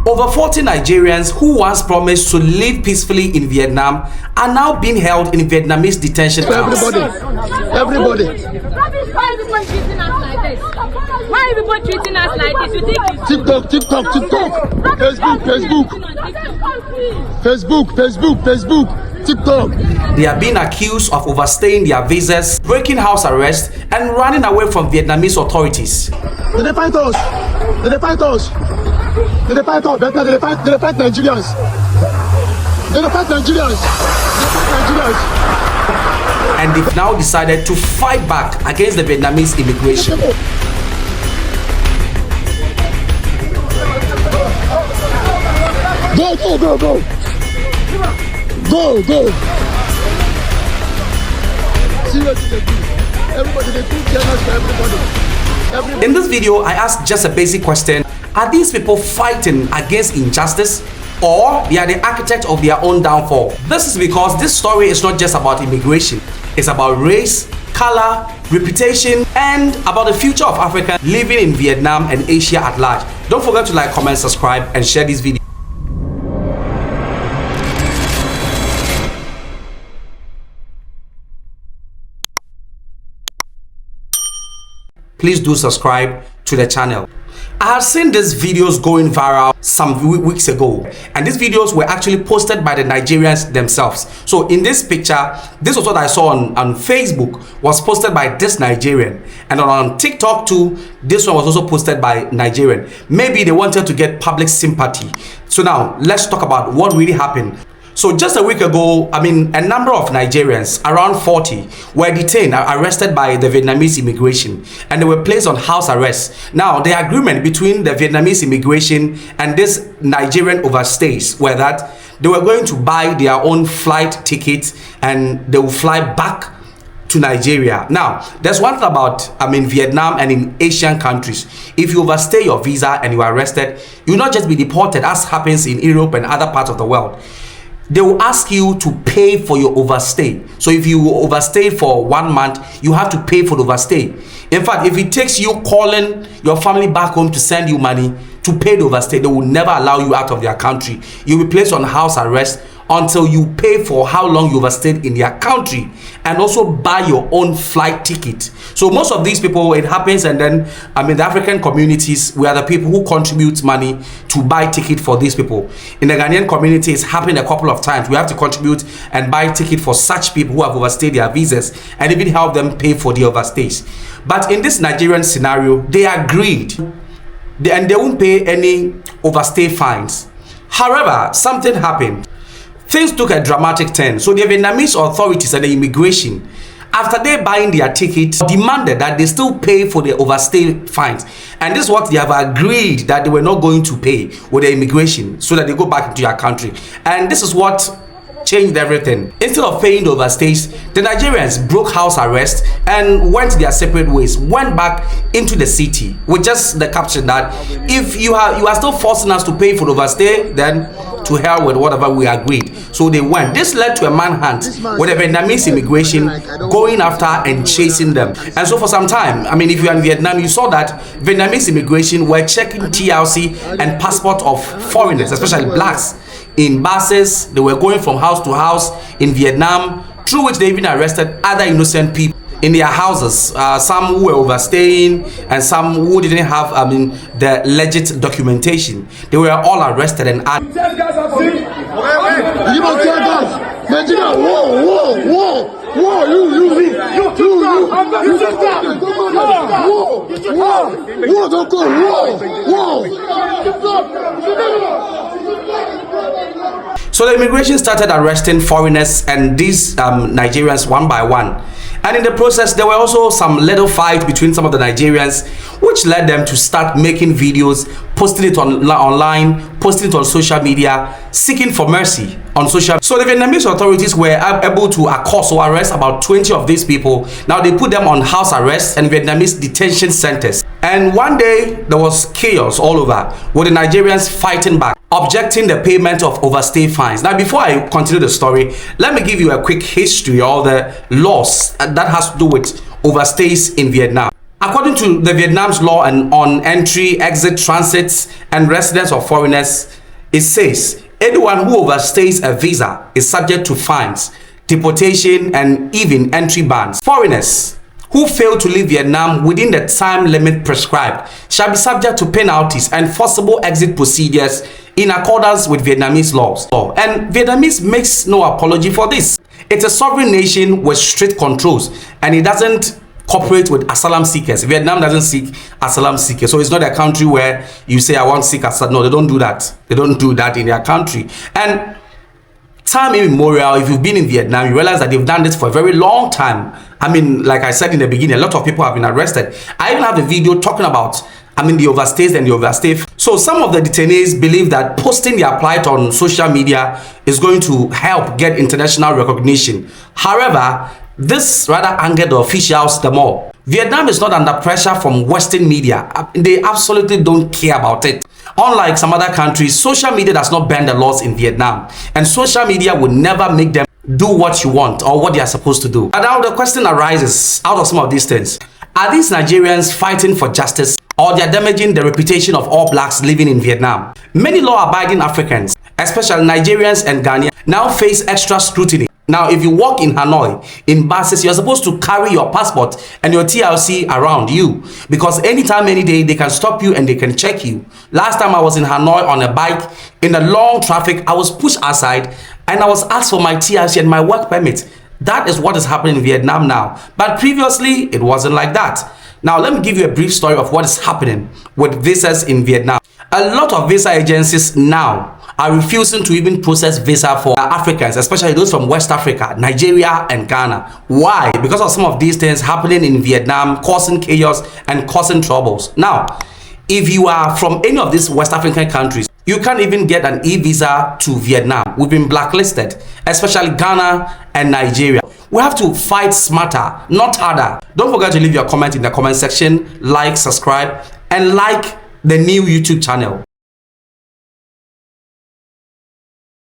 Over 40 Nigerians who once promised to live peacefully in Vietnam are now being held in Vietnamese detention camps. Everybody. Why is everyone treating us like this? Why are everyone treating us like this? You think it's TikTok. Facebook. TikTok. They are being accused of overstaying their visas, breaking house arrest, and running away from Vietnamese authorities. They fight us. They fight Nigerians. And they've now decided to fight back against the Vietnamese immigration. Go. Seriously, everybody, they put jealous for everybody. In this video, I asked just a basic question. Are these people fighting against injustice, or they are the architect of their own downfall? This is because this story is not just about immigration. It's about race, color, reputation, and about the future of Africa living in Vietnam and Asia at large. Don't forget to like, comment, subscribe, and share this video. Please do subscribe to the channel. I have seen these videos going viral some weeks ago, and these videos were actually posted by the Nigerians themselves. So in this picture, this was what I saw on Facebook, was posted by this Nigerian, and on TikTok too, this one was also posted by Nigerian. Maybe they wanted to get public sympathy. So now let's talk about what really happened. So just a week ago, a number of Nigerians, around 40, were detained, arrested by the Vietnamese immigration, and they were placed on house arrest. Now, the agreement between the Vietnamese immigration and this Nigerian overstays were that they were going to buy their own flight tickets and they will fly back to Nigeria. Now, there's one thing about Vietnam and in Asian countries. If you overstay your visa and you are arrested, you'll not just be deported as happens in Europe and other parts of the world. They will ask you to pay for your overstay. So if you overstay for 1 month, you have to pay for the overstay. In fact, if it takes you calling your family back home to send you money to pay the overstay, they will never allow you out of their country. You'll be placed on house arrest until you pay for how long you overstayed in their country, and also buy your own flight ticket. So most of these people, it happens, and then the African communities, we are the people who contribute money to buy ticket for these people. In the Ghanaian community, it's happened a couple of times. We have to contribute and buy ticket for such people who have overstayed their visas, and even help them pay for the overstays. But in this Nigerian scenario, they agreed, and they won't pay any overstay fines. However, something happened. Things took a dramatic turn. So the Vietnamese authorities and the immigration, after they buying their tickets, demanded that they still pay for the overstay fines. And this is what they have agreed that they were not going to pay with the immigration, so that they go back into their country. And this is what changed everything. Instead of paying the overstays, the Nigerians broke house arrest and went their separate ways, went back into the city with just the caption that if you are still forcing us to pay for the overstay, then to hell with whatever we agreed. So they went. This led to a manhunt with the Vietnamese immigration going after and chasing them. And so for some time, if you're in Vietnam, you saw that Vietnamese immigration were checking TLC and passport of foreigners, especially blacks, in buses. They were going from house to house in Vietnam, through which they even arrested other innocent people in their houses, some who were overstaying and some who didn't have the legit documentation. They were all arrested and added. So the immigration started arresting foreigners and these Nigerians one by one. And in the process, there were also some little fight between some of the Nigerians, which led them to start making videos, posting it online, posting it on social media, seeking for mercy on social. So the Vietnamese authorities were able to accost or arrest about 20 of these people. Now they put them on house arrest and Vietnamese detention centers. And one day there was chaos all over, with the Nigerians fighting back, objecting the payment of overstay fines. Now before I continue the story, let me give you a quick history of the laws that has to do with overstays in Vietnam. According to the Vietnam's law and on entry, exit, transits, and residence of foreigners, it says anyone who overstays a visa is subject to fines, deportation, and even entry bans. Foreigners who fail to leave Vietnam within the time limit prescribed shall be subject to penalties and forcible exit procedures in accordance with Vietnamese laws. And Vietnamese makes no apology for this. It's a sovereign nation with strict controls, and it doesn't cooperate with asylum seekers. Vietnam doesn't seek asylum seekers. So it's not a country where you say, I want to seek asylum. No, they don't do that. They don't do that in their country. And time immemorial, if you've been in Vietnam, you realize that they've done this for a very long time. I mean, like I said in the beginning, a lot of people have been arrested. I even have a video talking about, the overstays and the overstay. So some of the detainees believe that posting their plight on social media is going to help get international recognition. However, this rather angered the officials the more. Vietnam is not under pressure from Western media. They absolutely don't care about it. Unlike some other countries, social media does not bend the laws in Vietnam, and social media will never make them do what you want or what they are supposed to do. And now the question arises out of some of these things. Are these Nigerians fighting for justice, or they are damaging the reputation of all blacks living in Vietnam? Many law-abiding Africans, especially Nigerians and Ghanians, now face extra scrutiny. Now, if you walk in Hanoi, in buses, you're supposed to carry your passport and your TLC around you, because anytime, any day, they can stop you and they can check you. Last time I was in Hanoi on a bike, in a long traffic, I was pushed aside and I was asked for my TLC and my work permit. That is what is happening in Vietnam now. But previously, it wasn't like that. Now, let me give you a brief story of what is happening with visas in Vietnam. A lot of visa agencies now are refusing to even process visa for Africans, especially those from West Africa, Nigeria, and Ghana. Why? Because of some of these things happening in Vietnam, causing chaos and causing troubles. Now, if you are from any of these West African countries, you can't even get an e-visa to Vietnam. We've been blacklisted, especially Ghana and Nigeria. We have to fight smarter, not harder. Don't forget to leave your comment in the comment section, like, subscribe, and like the new YouTube channel.